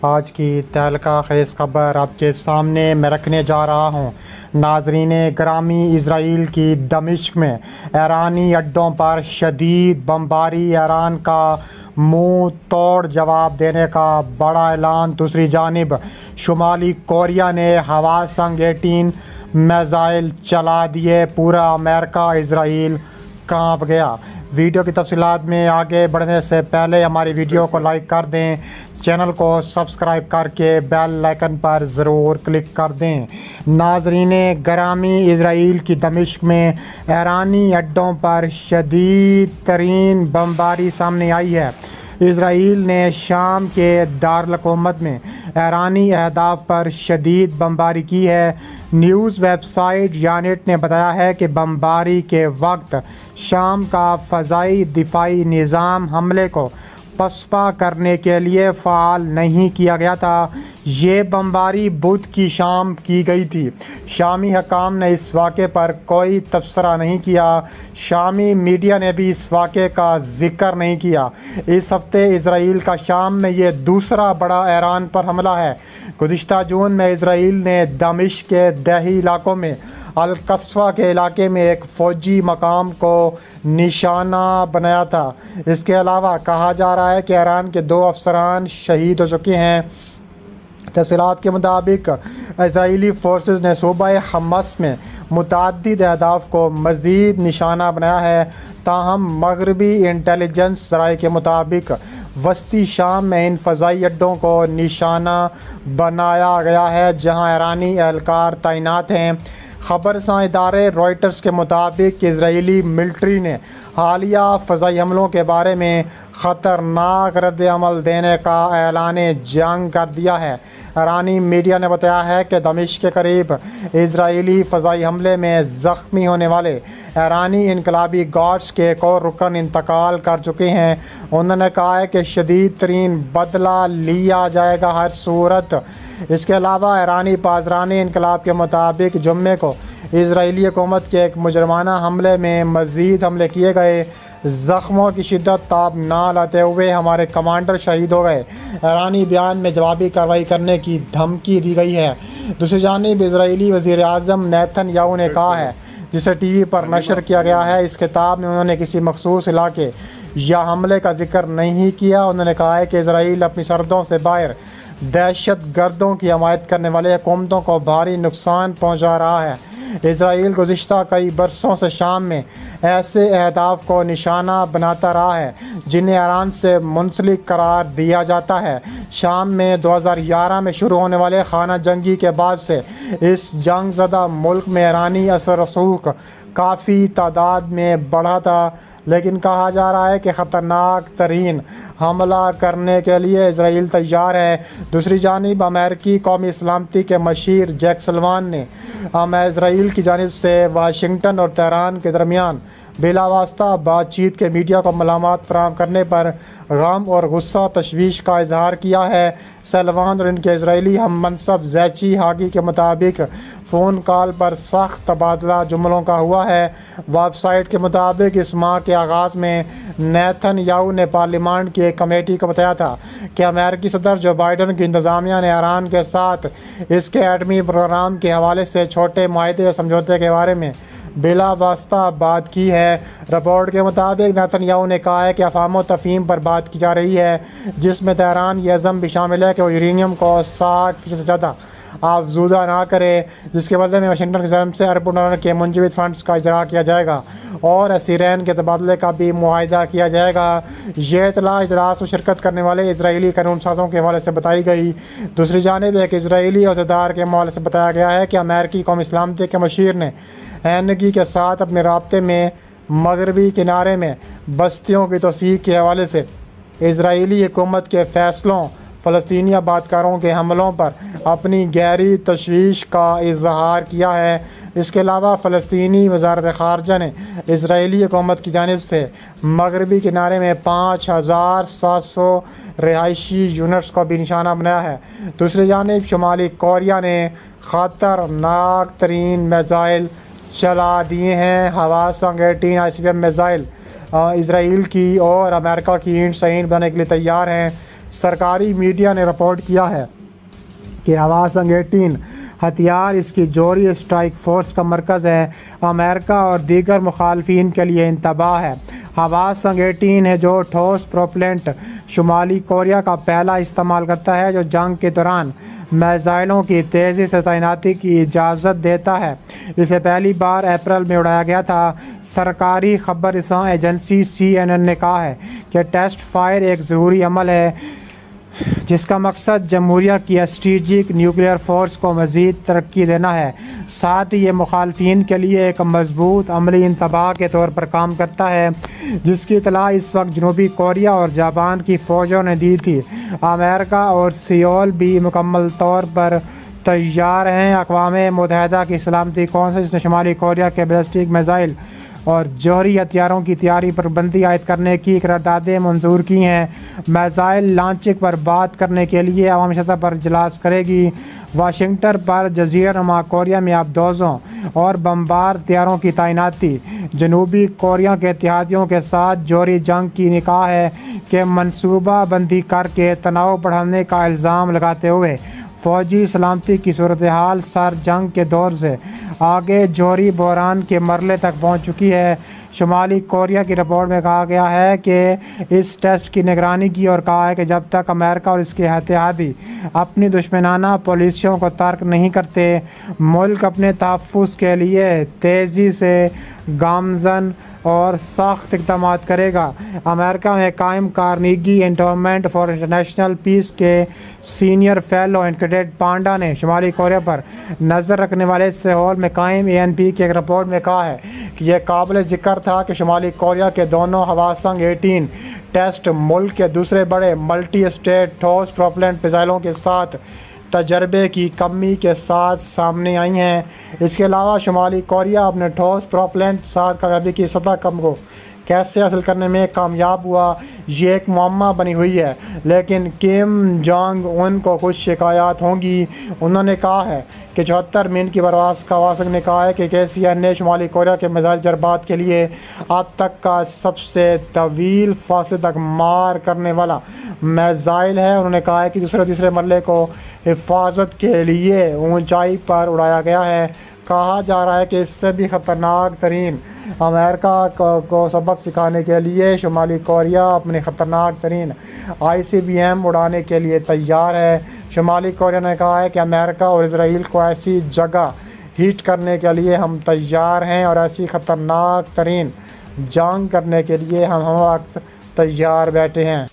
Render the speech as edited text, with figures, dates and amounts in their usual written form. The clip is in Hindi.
आज की तहलका खेज़ खबर आपके सामने मैं रखने जा रहा हूँ। नाज़रीन ग्रामी, इसराइल की दमिश्क में ईरानी अड्डों पर शदीद बमबारी, ईरान का मुंह तोड़ जवाब देने का बड़ा ऐलान। दूसरी जानिब शुमाली कोरिया ने हवासंग 18 मिसाइल चला दिए, पूरा अमेरिका इसराइल कांप गया। वीडियो की तफसीलात में आगे बढ़ने से पहले हमारी वीडियो को लाइक कर दें, चैनल को सब्सक्राइब करके बेल आइकन पर ज़रूर क्लिक कर दें। नाज़रीन ग्रामी, इसराइल की दमिश्क में ईरानी अड्डों पर शदीद तरीन बमबारी सामने आई है। इसराइल ने शाम के दारुल-हुकूमत में ईरानी अहदाफ पर शदीद बमबारी की है। न्यूज़ वेबसाइट यानेट ने बताया है कि बमबारी के वक्त शाम का फ़ज़ाई दिफाई निज़ाम हमले को पसपा करने के लिए फ़ाल नहीं किया गया था। ये बमबारी बुध की शाम की गई थी। शामी हकाम ने इस वाक़े पर कोई तबसरा नहीं किया। शामी मीडिया ने भी इस वाक़े का ज़िक्र नहीं किया। इस हफ्ते इसराइल का शाम में ये दूसरा बड़ा ईरान पर हमला है। गुज़िश्ता जून में इसराइल ने दमिश्क के दही इलाकों में अल-कस्वा के इलाके में एक फ़ौजी मकाम को निशाना बनाया था। इसके अलावा कहा जा रहा है कि ईरान के 2 अफसरान शहीद हो चुके हैं। तफसीलात के मुताबिक इजरायली फोर्सेस ने सूबा हमस में मुतअद्दिद अहदाफ को मज़ीद निशाना बनाया है। ताहम मगरबी इंटेलिजेंस ज़राए के मुताबिक वस्ती शाम में इन फ़ज़ाई अड्डों को निशाना बनाया गया है जहाँ ईरानी एहलकार तैनात हैं। ख़बरसां इदारे रॉयटर्स के मुताबिक इजरायली मिलिट्री ने हालिया फ़ज़ाई हमलों के बारे में ख़तरनाक रद्द-ए-अमल देने का ऐलान जंग कर दिया है। ईरानी मीडिया ने बताया है कि दमिश्क के करीब इजरायली फ़ज़ाई हमले में ज़ख्मी होने वाले ईरानी इनकलाबी गार्ड्स के एक और रुकन इंतकाल कर चुके हैं। उन्होंने कहा है कि शदीद तरीन बदला लिया जाएगा हर सूरत। इसके अलावा ईरानी पासरानी इनकलाब के मुताबिक जुम्मे को इजरायली हुकूमत के एक मुजरमाना हमले में मज़ीद हमले किए गए। ज़ख्मों की शिद्दत ताब ना लाते हुए हमारे कमांडर शहीद हो गए। ईरानी बयान में जवाबी कार्रवाई करने की धमकी दी गई है। दूसरी जानिब इजरायली वज़ीर आज़म नेतन्याहू ने कहा है, जिसे टीवी पर नशर किया गया है, इस खिताब में उन्होंने किसी मखसूस इलाके या हमले का जिक्र नहीं किया। उन्होंने कहा है कि इसराइल अपनी सरहदों से बाहर दहशत गर्दों की हमायत करने वाले हुकूमतों को भारी नुकसान पहुँचा रहा है। इसराइल गुज़िश्ता कई बरसों से शाम में ऐसे अहदाफ को निशाना बनाता रहा है जिन्हें ईरान से मुंसलिक करार दिया जाता है। शाम में 2011 में शुरू होने वाले खाना जंगी के बाद से इस जंग ज़दा मुल्क में ईरानी असर रसूख काफ़ी तादाद में बढ़ा था, लेकिन कहा जा रहा है कि ख़तरनाक तरीन हमला करने के लिए इसराइल तैयार है। दूसरी जानिब अमेरिकी कौमी सलामती के मशीर जैक सल्वान ने इसराइल की जानिब से वाशिंगटन और तेहरान के दरमियान बिलावास्ता बातचीत के मीडिया को मलामत फराहम करने पर गम और गुस्सा तशवीश का इजहार किया है। सल्वान और इनके इसराइली हम मनसब ज़ैची हागी के मुताबिक फ़ोन कॉल पर सख्त तबादला जुमलों का हुआ है। वेबसाइट के मुताबिक इस माह के आगाज़ में नेतन्याहू ने पार्लियामान की एक कमेटी को बताया था कि अमेरिकी सदर जो बाइडन की इंतज़ामिया ने ईरान के साथ इसके एटमी प्रोग्राम के हवाले से छोटे माहदे और समझौते के बारे में बिला वास्ता बात की है। रिपोर्ट के मुताबिक नेतन्याहू ने कहा है कि अफ़ाम तफ़हीम पर बात की जा रही है, जिसमें तेहरान ये अज़म भी शामिल है कि वो यूरेनियम को 60% से ज़्यादा आफजूदा ना करे, जिसके बदले में वाशिंगटन की तरफ से अरब डॉलर के मुंजमद फ़ंड्स का इजरा किया जाएगा और असीरैन के तबादले का भी मुआहिदा किया जाएगा। ये इतला इजलास में शिरकत करने वाले इसराइली कानून साज़ों के हवाले से बताई गई। दूसरी जानिब एक इसराइली अहदेदार के हवाले से बताया गया है कि अमेरिकी कौमी सलामती के मशीर ने एनगी के साथ अपने राब्ते में मगरबी किनारे में बस्तियों की तोसीक के हवाले से इसराइली हुकूमत के फ़ैसलों, फ़लस्तीनी आबादकारों के हमलों पर अपनी गहरी तशवीश का इजहार किया है। इसके अलावा फ़लस्तीनी वज़ारत ख़ारजा ने इसराइली हुकूमत की जानिब से मगरबी किनारे में 5700 रिहायशी यूनिट्स को भी निशाना बनाया है। दूसरी जानिब शुमाली कोरिया ने ख़तरनाक तरीन मिसाइल चला दिए हैं। हवासंग 18 ICBM मिसाइल इसराइल की और अमेरिका की ईंट से ईंट बनाने के लिए तैयार हैं। सरकारी मीडिया ने रिपोर्ट किया है कि हवासंग 18 हथियार इसकी जोहरी स्ट्राइक फोर्स का मरकज़ है, अमेरिका और दीगर मुखालफिन के लिए इंतबाह है। हवासंग 18 है जो ठोस प्रोपेलेंट शुमाली कोरिया का पहला इस्तेमाल करता है, जो जंग के दौरान मिसाइलों की तेज़ी से तैनाती की इजाज़त देता है। इसे पहली बार अप्रैल में उड़ाया गया था। सरकारी खबर रसां एजेंसी CNN ने कहा है कि टेस्ट फायर एक ज़रूरी अमल है जिसका मकसद जमहूरिया की स्ट्रेटेजिक न्यूक्लियर फोर्स को मज़ीद तरक्की देना है। साथ ही ये मुखालफिन के लिए एक मजबूत अमली इंतबाह के तौर पर काम करता है, जिसकी इतला इस वक्त जनूबी कोरिया और जापान की फ़ौजों ने दी थी। अमेरिका और सियोल भी मुकम्मल तौर पर तैयार हैं। अक़वाम मुत्तहिदा की सलामती कौंसिल ने शुमाली कोरिया के बैलिस्टिक मिसाइल और जौहरी हथियारों की तैयारी पर पाबंदी आयद करने की करारदादें मंजूर की हैं। मिसाइल लॉन्चिंग पर बात करने के लिए अवामी सतह पर इजलास करेगी। वाशिंगटन पर जज़ीरा नुमा कोरिया में आबदोज़ों और बमबार हथियारों की तैनाती जनूबी कोरिया के इत्तेहादियों के साथ जौहरी जंग की निकाह है कि मनसूबा बंदी करके तनाव बढ़ाने का इल्ज़ाम लगाते हुए फ़ौजी सलामती की सूरत हाल सर जंग के दौर से आगे जौहरी बहरान के मरले तक पहुँच चुकी है। शुमाली कोरिया की रिपोर्ट में कहा गया है कि इस टेस्ट की निगरानी की और कहा है कि जब तक अमेरिका और इसके इत्तेहादी अपनी दुश्मनाना पॉलिसियों को तर्क नहीं करते, मुल्क अपने तहफ़्फ़ुज़ के लिए तेज़ी से गामज़न और सख्त इक़दाम करेगा। अमेरिका में कायम Carnegie Endowment for International Peace के सीनियर फेलो कैडेट पांडा ने शुमाली कोरिया पर नज़र रखने वाले सियोल में कायम ANP की एक रिपोर्ट में कहा है कि यह काबिल ज़िक्र था कि शुमाली कोरिया के दोनों हवासंग 18 टेस्ट मुल्क के दूसरे बड़े मल्टी स्टेट ठोस प्रोपेलेंट मिसाइलों के साथ तजर्बे की कमी के साथ सामने आई हैं। इसके अलावा शुमाली कोरिया अपने ठोस प्रोपेलेंट साथ कामयाबी की सतह कम को कैसे हासिल करने में कामयाब हुआ, ये एक मुअम्मा बनी हुई है। लेकिन किम जोंग उन को कुछ शिकायत होंगी। उन्होंने कहा है कि 74 मिनट की बर्बाद का वासक ने कहा है कि KCN ने शुमाली कोरिया के मिसाइल जरबात के लिए अब तक का सबसे तवील फासले तक मार करने वाला मिसाइल है। उन्होंने कहा है कि दूसरे तीसरे मरले को हिफाजत के लिए ऊंचाई पर उड़ाया गया है। कहा जा रहा है कि इससे भी ख़तरनाक तरीन अमेरिका को सबक सिखाने के लिए शुमाली कोरिया अपने ख़तरनाक तरीन ICBM उड़ाने के लिए तैयार है। शुमाली कोरिया ने कहा है कि अमेरिका और इसराइल को ऐसी जगह हिट करने के लिए हम तैयार हैं और ऐसी ख़तरनाक तरीन जंग करने के लिए हम वक्त तैयार बैठे हैं।